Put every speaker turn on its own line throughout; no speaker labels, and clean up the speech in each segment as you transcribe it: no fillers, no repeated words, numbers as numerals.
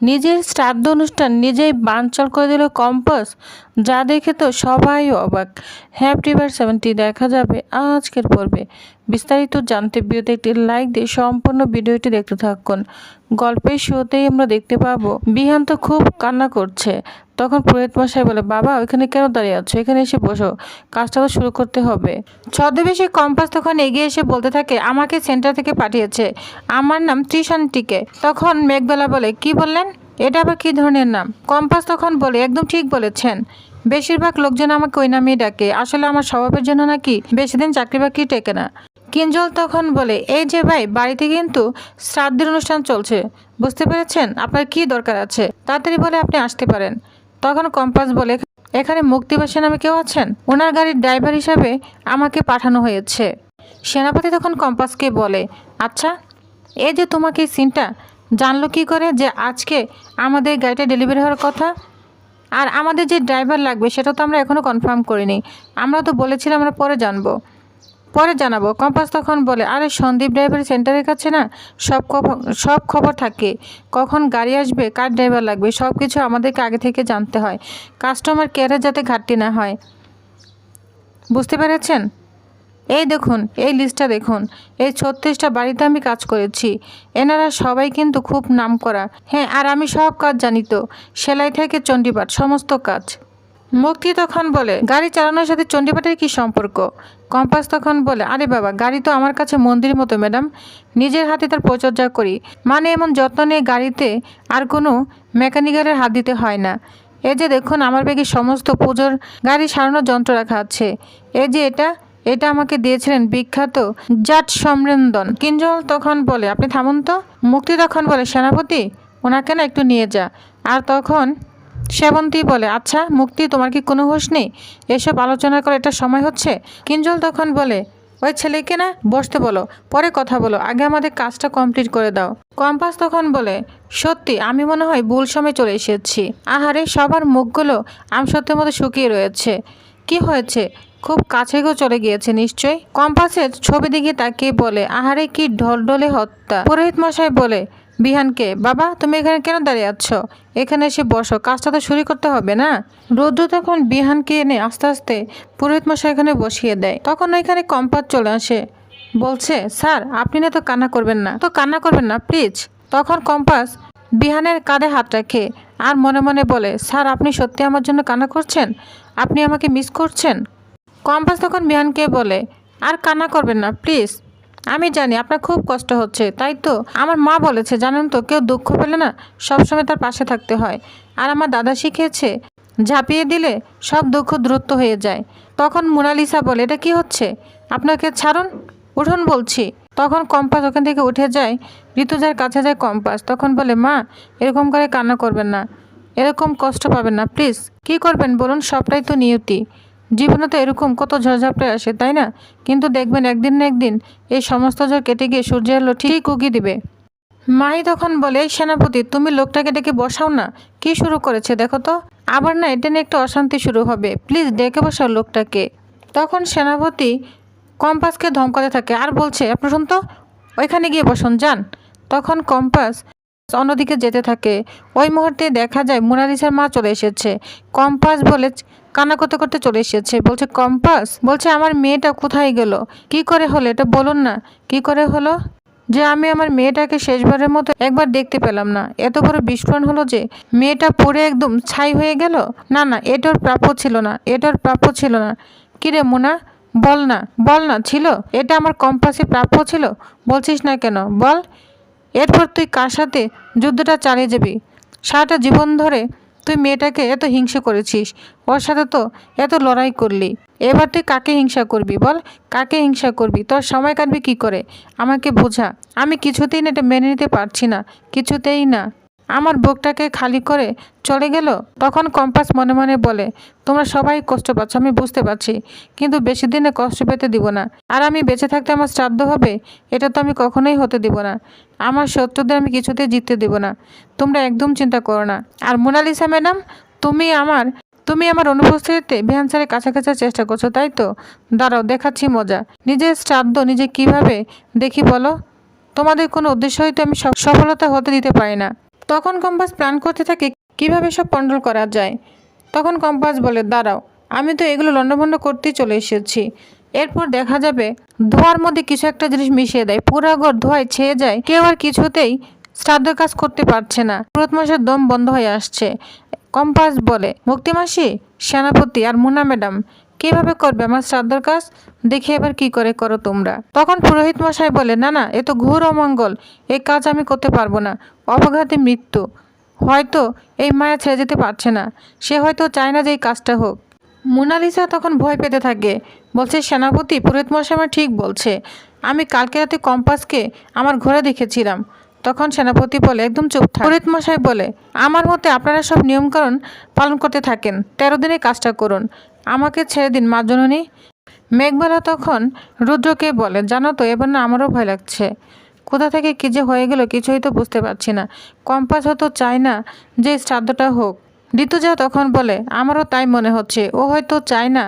নিজের শ্রাদ্ধ অনুষ্ঠান নিজেই বানচাল করে দিল কম্পাস, যা দেখে তো সবাই অবাক। হ্যাপি বার 70 দেখা যাবে আজকের পর্বে। বিস্তারিত জানতে ভিডিওতে একটি লাইক দিয়ে সম্পূর্ণ ভিডিওটি দেখতে থাকুন। গল্পের শুরুতেই আমরা দেখতে পাবো বিহান তো খুব কান্না করছে। তখন পুরোহিত মশাই বলে, বাবা ওইখানে কেন দাঁড়িয়ে আছো, এখানে এসে বসো, কাজটা তো শুরু করতে হবে। ছদ্মবেশী কম্পাস তখন এগিয়ে এসে বলতে থাকে, আমাকে সেন্টার থেকে পাঠিয়েছে, আমার নাম ত্রিশান্তিকে। তখন মেঘবেলা বলে, কি বললেন, এটা আবার কি ধরনের নাম? কম্পাস তখন বলে, একদম ঠিক বলেছেন, বেশিরভাগ লোকজন আমাকে ওই নামেই ডাকে, আসলে আমার স্বভাবের জন্য নাকি বেশি দিন চাকরি বাকরি টেকে না। কিঞ্জল তখন বলে, এই যে ভাই, বাড়িতে কিন্তু শ্রাদ্ধের অনুষ্ঠান চলছে, বুঝতে পেরেছেন, আপনার কি দরকার আছে, তাড়াতাড়ি বলে আপনি আসতে পারেন। তখন কম্পাস বলে, এখানে মুক্তিবাসী নামে কেউ আছেন, ওনার গাড়ির ড্রাইভার হিসাবে আমাকে পাঠানো হয়েছে। সেনাপতি তখন কম্পাসকে বলে, আচ্ছা এই যে তোমাকে এই সিনটা জানলো কি করে যে আজকে আমাদের গাড়িটা ডেলিভারি হওয়ার কথা? আর আমাদের যে ড্রাইভার লাগবে সেটা তো আমরা এখনও কনফার্ম করিনি, আমরা তো বলেছিলাম আমরা পরে জানাবো। কম্পাস তখন বলে, আরে সন্দীপ ড্রাইভার সেন্টারের কাছে না সব খবর থাকে, কখন গাড়ি আসবে, কার ড্রাইভার লাগবে, সব কিছু আমাদেরকে আগে থেকে জানতে হয়, কাস্টমার কেয়ারে যাতে ঘাটতি না হয়, বুঝতে পেরেছেন? এই দেখুন, এই লিস্টটা দেখুন, এই 36টা বাড়িতে আমি কাজ করেছি, এনারা সবাই কিন্তু খুব নামকরা। হ্যাঁ, আর আমি সব কাজ জানি, তো সেলাই থেকে চণ্ডীপাঠ সমস্ত কাজ। মুক্তি তখন বলে, গাড়ি চালানোর সাথে চণ্ডীপাঠের কি সম্পর্ক? কম্পাস তখন বলে, আরে বাবা, গাড়ি তো আমার কাছে মন্দির মতো ম্যাডাম, নিজের হাতে তার পরিচর্যা করি, মানে এমন যত্ন নিয়ে গাড়িতে আর কোনো মেকানিক্যালের হাত দিতে হয় না। এই যে দেখুন, আমার ব্যাগে সমস্ত পুজোর গাড়ি সারানোর যন্ত্র রাখা আছে। এই যে এটা আমাকে দিয়েছিলেন বিখ্যাত জাট সম্রেন্দন। কিঞ্জল তখন বলে, আপনি থামুন তো। মুক্তি তখন বলে, সেনাপতি ওনাকে না একটু নিয়ে যা। আর তখন সেবন্তী বলে, আচ্ছা মুক্তি, তোমার কি কোনো হুঁশ নেই, এসব আলোচনা করে এটা সময় হচ্ছে? কিঞ্জল তখন বলে, ওই ছেলেকে না বসতে বলো, পরে কথা বলো, আগে আমাদের কাজটা কমপ্লিট করে দাও। কম্পাস তখন বলে, সত্যি আমি মনে হয় ভুল সময় চলে এসেছি। আহারে, সবার মুখগুলো আমসত্ত্বের মতো শুকিয়ে রয়েছে। কি হয়েছে, খুব কাছে গিয়েও চলে গিয়েছে নিশ্চয়ই? কম্পাসের ছবি দিকে তাকিয়ে বলে, আহারে কি ঢলঢলে হত্যা। পুরোহিত মশাই বলে বিহানকে, বাবা তুমি এখানে কেন দাঁড়িয়ে আছো, এখানে এসে বসো, কাজটা তো শুরু করতে হবে না? রুদ্র তখন বিহানকে এনে আস্তে আস্তে পুরোহিত মশাই এখানে বসিয়ে দেয়। তখন ওইখানে কম্পাস চলে আসে, বলছে, স্যার আপনি না তো কান্না করবেন না প্লিজ। তখন কম্পাস বিহানের কাঁধে হাত রাখে আর মনে মনে বলে, স্যার আপনি সত্যি আমার জন্য কান্না করছেন, আপনি আমাকে মিস করছেন? কম্পাস তখন বিহানকে বলে, আর কান্না করবেন না প্লিজ, আমি জানি আপনার খুব কষ্ট হচ্ছে, তাই তো আমার মা বলেছে, জানেন তো, কেউ দুঃখ পেলে না সবসময় তার পাশে থাকতে হয়, আর আমার দাদা শিখিয়েছে ঝাঁপিয়ে দিলে সব দুঃখ দ্রুত হয়ে যায়। তখন মোনালিসা বলে, এটা কি হচ্ছে, আপনাকে ছাড়ুন, উঠুন বলছি। তখন কম্পাস ওখান থেকে উঠে যায়, ঋতুজার কাছে যায় কম্পাস, তখন বলে, মা এরকম করে কান্না করবেন না, এরকম কষ্ট পাবেন না প্লিজ, কি করবেন বলুন, সবটাই তো নিয়তি, জীবনে তো এরকম কত ঝড়ঝাপটে আসে, তাই না? কিন্তু দেখবেন একদিন না একদিন এই সমস্ত ঝড় কেটে গিয়ে সূর্যের আলো ঠিক উগিয়ে দিবে। মাহি তখন বলে, এই সেনাপতি তুমি লোকটাকে ডেকে বসাও না, কি শুরু করেছে দেখো তো, আবার না এটা নিয়ে একটা অশান্তি শুরু হবে, প্লিজ ডেকে বসাও লোকটাকে। তখন সেনাপতি কম্পাসকে ধমকাতে থাকে আর বলছে, আপনি শুন তো, ওইখানে গিয়ে বসুন যান। তখন কম্পাস অন্যদিকে যেতে থাকে। ওই মুহূর্তে দেখা যায় মোনালিসার মা চলে এসেছে। কম্পাস বলে কান্না করতে করতে চলে এসেছে, বলছে, কম্পাস বলছে, আমার মেয়েটা কোথায় গেল, কি করে হলো এটা বলুন না, কি করে হলো যে আমি আমার মেয়েটাকে শেষবারের মতো একবার দেখতে পেলাম না, এত বড় বিস্ফোরণ হলো যে মেয়েটা পুড়ে একদম ছাই হয়ে গেল। না না, এটার প্রাপ্য ছিল না। কিরে মোনা, বল না ছিল, এটা আমার কম্পাসে প্রাপ্য ছিল, বলছিস না কেন, বল। এরপর তুই কার সাথে যুদ্ধটা চালিয়ে যাবি? সারাটা জীবন ধরে তুই মেয়েটাকে এত হিংসা করেছিস, ওর সাথে তো এত লড়াই করলি, এবার তুই কাকে হিংসা করবি বল, কাকে হিংসা করবি, তোর সময় কাটবি কি করে, আমাকে বোঝা। আমি কিছুতেই না এটা মেনে নিতে পারছি না, কিছুতেই না। আমার বুকটাকে খালি করে চলে গেল। তখন কম্পাস মনে মনে বলে, তোমরা সবাই কষ্ট পাচ্ছ আমি বুঝতে পারছি, কিন্তু বেশি দিনে কষ্ট পেতে দিব না, আর আমি বেঁচে থাকতে আমার শ্রাদ্ধ হবে, এটা তো আমি কখনোই হতে দিব না। আমার শত্রুদের আমি কিছুতেই জিততে দিব না, তোমরা একদম চিন্তা করো না। আর মোনালিসা ম্যাডাম, তুমি আমার অনুপস্থিতিতে বিহান স্যারের কাছাকাছি চেষ্টা করছো, তাই তো? দাঁড়াও দেখাচ্ছি মজা, নিজের শ্রাদ্ধ নিজে কিভাবে দেখি বলো। তোমাদের কোনো উদ্দেশ্যই তো আমি সফলতা হতে দিতে পারি না, তখন কম্পাস প্ল্যান করতে থাকে কিভাবে সব কন্ট্রোল করা যায়। তখন কম্পাস বলে, দাঁড়াও, আমি তো এগুলো লন্ডভন্ড করতেই চলে এসেছি। এরপর দেখা যাবে ধোয়ার মধ্যে কিছু একটা জিনিস মিশিয়ে দেয়, পুরা ঘর ধোয়ায় ছেয়ে যায়। কেউ আর কিছুতেই শ্রাদ্ধ কাজ করতে পারছে না, পুরোহিত মশাইয়ের দম বন্ধ হয়ে আসছে। কম্পাস বলে, মুক্তিমাসি, সেনাপতি আর মুনা ম্যাডাম কিভাবে করবে আমার শ্রাদ্ধর কাজ? দেখে এবার কি করে করো তোমরা। তখন পুরোহিত মশাই বলে, না না, এ তো ঘোর অমঙ্গল, এই কাজ আমি করতে পারবো না, অবঘাতে মৃত্যু। হয়তো এই মায়া ছেড়ে যেতে পারছে না, সে হয়তো চায় না যে এই কাজটা হোক। মোনালিসা তখন ভয় পেতে থাকে, বলছে, সেনাপতি, পুরোহিত মশাই আমার ঠিক বলছে, আমি কালকে রাতে কম্পাসকে আমার ঘরে দেখেছিলাম। তখন সেনাপতি বলে, একদম চুপ থাক। পুরোহিত মশাই বলে, আমার মতে আপনারা সব নিয়মকানুন পালন করতে থাকেন, 13 দিনে কাজটা করুন, আমাকে ছেড়ে দিন মা জননী। মেঘবালা তখন রুদ্রকে বলে, জানো তো, এবার না আমারও ভয় লাগছে। কোথা থেকে কী যে হয়ে গেল কিছুই তো বুঝতে পারছি না। কম্পাস হয়তো চায় না যে শ্রাদ্ধটা হোক। ঋতুজা তখন বলে, আমারও তাই মনে হচ্ছে, ও হয়তো চায় না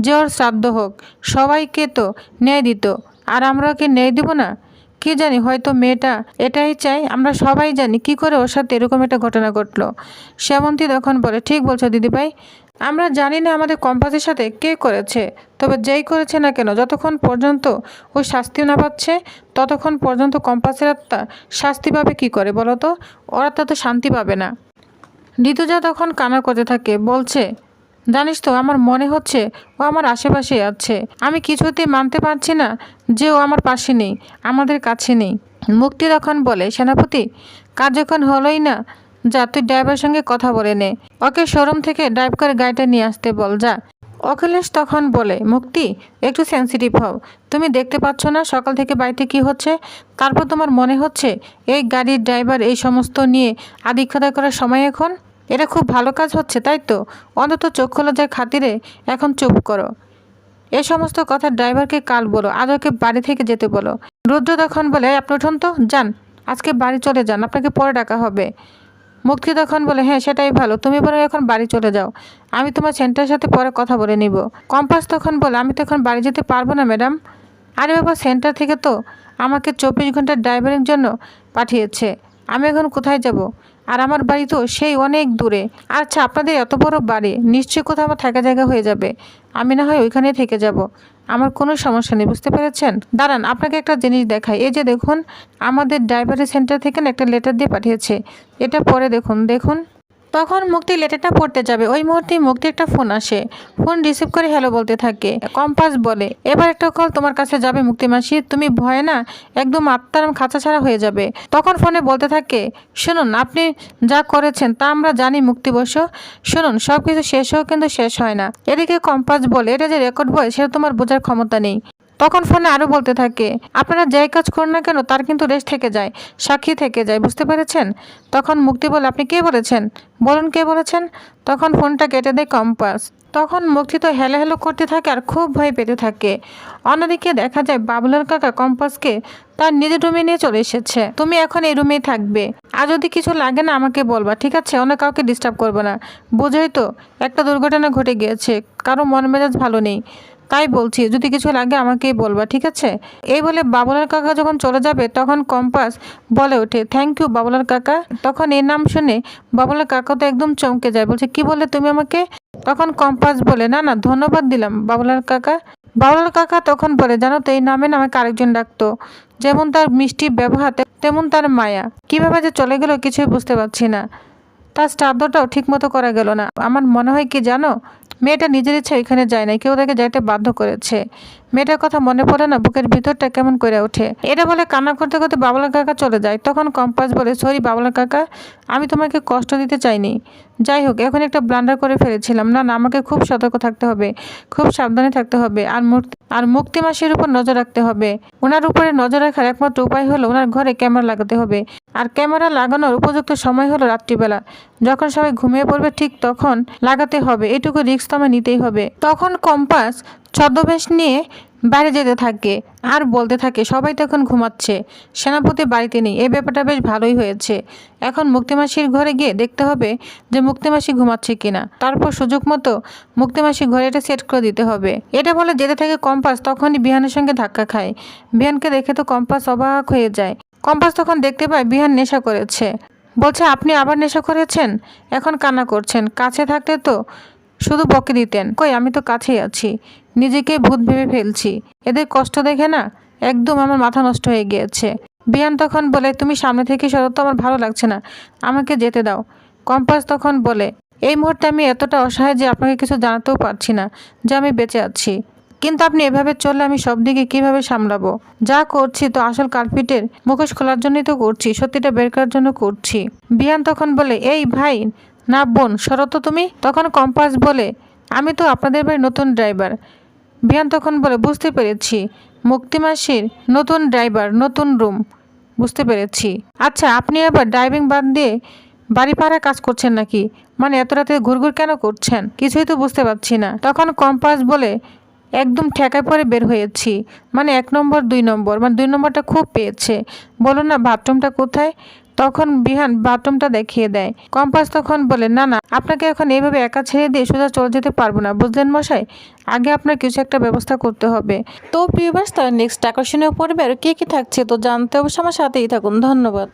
যে ওর শ্রাদ্ধ হোক। সবাইকে তো ন্যায় দিত, আর আমরা কি ন্যায় দিব না? কি জানি, হয়তো মেয়েটা এটাই চাই। আমরা সবাই জানি কি করে ওর সাথে এরকম একটা ঘটনা ঘটলো। শ্যামন্তী তখন বলে, ঠিক বলছো দিদিভাই, আমরা জানি না আমাদের কম্পাসের সাথে কে করেছে, তবে যেই করেছে না কেন, যতক্ষণ পর্যন্ত ও শাস্তি না পাচ্ছে ততক্ষণ পর্যন্ত কম্পাসের আত্মা শাস্তি পাবে কি করে বলো তো? ওর আত্মা তো শান্তি পাবে না। ঋতুজা তখন কান্না করতে থাকে, বলছে, জানিস তো, আমার মনে হচ্ছে ও আমার আশেপাশেই আছে। আমি কিছুতেই মানতে পারছি না যে ও আমার পাশে নেই, আমাদের কাছে নেই। মুক্তি তখন বলে, সেনাপতি, কাজ যখন হলোই না, যা তুই ড্রাইভারের সঙ্গে কথা বলে নে, ওকে শোরুম থেকে ড্রাইভ করে গাড়িটা নিয়ে আসতে বল, যা। অখিলেশ তখন বলে, মুক্তি, একটু সেন্সিটিভ হও, তুমি দেখতে পাচ্ছ না সকাল থেকে বাড়িতে কি হচ্ছে? তারপর তোমার মনে হচ্ছে এই গাড়ির ড্রাইভার এই সমস্ত নিয়ে আদিক্ষতা করার সময় এখন? এটা খুব ভালো কাজ হচ্ছে, তাই তো? অন্তত চক্ষু লজ্জার খাতিরে এখন চুপ করো। এ সমস্ত কথা ড্রাইভারকে কাল বলো, আজ ওকে বাড়ি থেকে যেতে বলো। রুদ্র তখন বলে, আপনি উঠুন তো, যান, আজকে বাড়ি চলে যান, আপনাকে পরে ডাকা হবে। মুক্তি তখন বলে, হ্যাঁ সেটাই ভালো, তুমি বরং এখন বাড়ি চলে যাও, আমি তোমার সেন্টারের সাথে পরে কথা বলে নিব। কম্পাস তখন বলে, আমি তো এখন বাড়ি যেতে পারবো না ম্যাডাম। আরে বাবা, সেন্টার থেকে তো আমাকে 24 ঘন্টার ড্রাইভারের জন্য পাঠিয়েছে, আমি এখন কোথায় যাব? আর আমার বাড়ি তো সেই অনেক দূরে। আচ্ছা, আপনাদের এত বড় বাড়ি, নিশ্চয়ই কোথাও আমার থাকা জায়গা হয়ে যাবে, আমি না হয় ওইখানেই থেকে যাব, আমার কোনো সমস্যা নেই, বুঝতে পেরেছেন? দাঁড়ান, আপনাকে একটা জিনিস দেখাই, এই যে দেখুন, আমাদের ড্রাইভারের সেন্টার থেকে একটা লেটার দিয়ে পাঠিয়েছে, এটা পরে দেখুন, দেখুন। তখন মুক্তি লেটারটা পড়তে যাবে, ওই মুহূর্তেই মুক্তি একটা ফোন আসে। ফোন রিসিভ করে হ্যালো বলতে থাকে। কম্পাস বলে, এবার একটা কল তোমার কাছে যাবে মুক্তি মাসি, তুমি ভয়ে না একদম আত্মার খাঁচা ছাড়া হয়ে যাবে। তখন ফোনে বলতে থাকে, শুনুন, আপনি যা করেছেন তা আমরা জানি মুক্তি বসু, শুনুন, সব কিছু শেষ হোক কিন্তু শেষ হয় না। এদিকে কম্পাস বলে, এটা যে রেকর্ড বয় সেটা তোমার বোঝার ক্ষমতা নেই। তখন ফোনে আরও বলতে থাকে, আপনারা যাই কাজ করুন না কেন তার কিন্তু রেস্ট থেকে যায়, সাক্ষী থেকে যায়, বুঝতে পেরেছেন? তখন মুক্তি বলে, আপনি কে বলেছেন, বলুন কে বলেছেন? তখন ফোনটা কেটে দেয় কম্পাস। তখন মুক্তি তো হেলো হেলো করতে থাকে আর খুব ভয় পেতে থাকে। অন্যদিকে দেখা যায় বাবুলার কাকা কম্পাসকে তার নিজের রুমে নিয়ে চলে এসেছে। তুমি এখন এই রুমেই থাকবে, আর যদি কিছু লাগে না আমাকে বলবা, ঠিক আছে? অন্য কাউকে ডিস্টার্ব করবে না। বোঝোই তো একটা দুর্ঘটনা ঘটে গিয়েছে, কারো মন মেজাজ ভালো নেই, তাই বলছি যদি কিছু লাগে আমাকেই বলবা, ঠিক আছে? এই বলে বাবুলার কাকা যখন চলে যাবে তখন কম্পাস বলে ওঠে, থ্যাংক ইউ বাবুলার কাকা। তখন এই নাম শুনে বাবুলার কাকা তো একদম চমকে যায়, বলছে, কি বললে তুমি আমাকে? তখন কম্পাস বলে, না না, ধন্যবাদ দিলাম বাবুলার কাকা। বাবুলার কাকা তখন বলে, জানো তো, এই নামে না আমাকে আরেকজন ডাকতো, যেমন তার মিষ্টি ব্যবহার তেমন তার মায়া, কিভাবে যে চলে গেল কিছুই বুঝতে পারছি না। তার শ্রাদ্ধটাও ঠিক মতো করা গেল না। আমার মনে হয় কি জানো, মেয়েটা নিজের ইচ্ছা এখানে যায় না, কেউ তাকে যাইতে বাধ্য করেছে। মেয়েটার কথা মনে পড়ে না, বুকের ভিতরটা কেমন করে ওঠে। এটা বলে কান্না করতে করতে বাবুলার কাকা চলে যায়। তখন কম্পাস বলে, সরি বাবুলার কাকা, আমি তোমাকে কষ্ট দিতে চাইনি। যাই হোক, এখন একটা ব্লান্ডার করে ফেলেছিলাম। না না, আমাকে খুব সতর্ক থাকতে হবে, খুব সাবধানে থাকতে হবে, আর মুক্তি মাসির উপর নজর রাখতে হবে। ওনার উপরে নজর রাখার একমাত্র উপায় হলো ওনার ঘরে ক্যামেরা লাগাতে হবে, আর ক্যামেরা লাগানোর উপযুক্ত সময় হলো রাত্রিবেলা, যখন সবাই ঘুমিয়ে পড়বে ঠিক তখন লাগাতে হবে, এটুকু রিস্ক তো আমার নিতেই হবে। তখন কম্পাস ছদ্মবেশ নিয়ে বাইরে যেতে থাকে আর বলতে থাকে, সবাই তখন ঘুমাচ্ছে, সেনাপতি বাড়িতে নেই, এই ব্যাপারটা বেশ ভালোই হয়েছে। এখন মুক্তিমাসির ঘরে গিয়ে দেখতে হবে যে মুক্তিমাসি ঘুমাচ্ছে কিনা, তারপর সুযোগ মতো মুক্তিমাসির ঘরে এটা সেট করে দিতে হবে। এটা বলে যেতে থাকে কম্পাস, তখনই বিহানের সঙ্গে ধাক্কা খায়। বিহানকে দেখে তো কম্পাস অবাক হয়ে যায়। কম্পাস তখন দেখতে পায় বিহান নেশা করেছে। বলছে আপনি আবার নেশা করেছেন, এখন কান্না করছেন। কাছে থাকতে তো শুধু বকে দিতেন। কই আমি তো কাছেই আছি, নিজেকে ভূত ভেবে ফেলছি। এদের কষ্ট দেখে না একদম আমার মাথা নষ্ট হয়ে গিয়েছে। বিয়ান তখন বলে তুমি সামনে থেকে সরো তো, আমার ভালো লাগছে না, আমাকে যেতে দাও। কম্পাস তখন বলে এই মুহূর্তে আমি এতটা অসহায় যে আপনাকে কিছু জানাতেও পারছি না যে আমি বেঁচে আছি, কিন্তু আপনি এভাবে চললে আমি সব দিকে কীভাবে সামলাবো? যা করছি তো আসল কালপিটের মুখোশ খোলার জন্যই তো করছি, সত্যিটা বের করার জন্য করছি। বিয়ান তখন বলে এই ভাই না বোন সরো তো তুমি। তখন কম্পাস বলে আমি তো আপনাদের বাড়ির নতুন ড্রাইভার। বিয়ান তখন বলে বুঝতে পেরেছি, মুক্তিমাসির নতুন ড্রাইভার, নতুন রুম, বুঝতে পেরেছি। আচ্ছা আপনি আবার ড্রাইভিং বাদ দিয়ে বাড়ি পাড়ায় কাজ করছেন নাকি? মানে এত রাতে ঘুরঘুর কেন করছেন? কিছুই তো বুঝতে পারছি না। তখন কম্পাস বলে একদম ঠেকায় পরে বের হয়েছি, মানে 1 নম্বর 2 নম্বর, মানে 2 নম্বরটা খুব পেয়েছে। বলো না বাথরুমটা কোথায়? তখন বিহান বাথরুমটা দেখিয়ে দেয়। কম্পাস তখন বলে না না, আপনাকে এখন এইভাবে একা ছেড়ে দিয়ে সোজা চলে যেতে পারবো না, বুঝলেন মশাই? আগে আপনার কিছু একটা ব্যবস্থা করতে হবে। তো প্রিয় তার নেক্সট আকর্ষণীয় পর্বে আর কি থাকছে তো জানতে অবশ্যই আমার সাথেই থাকুন। ধন্যবাদ।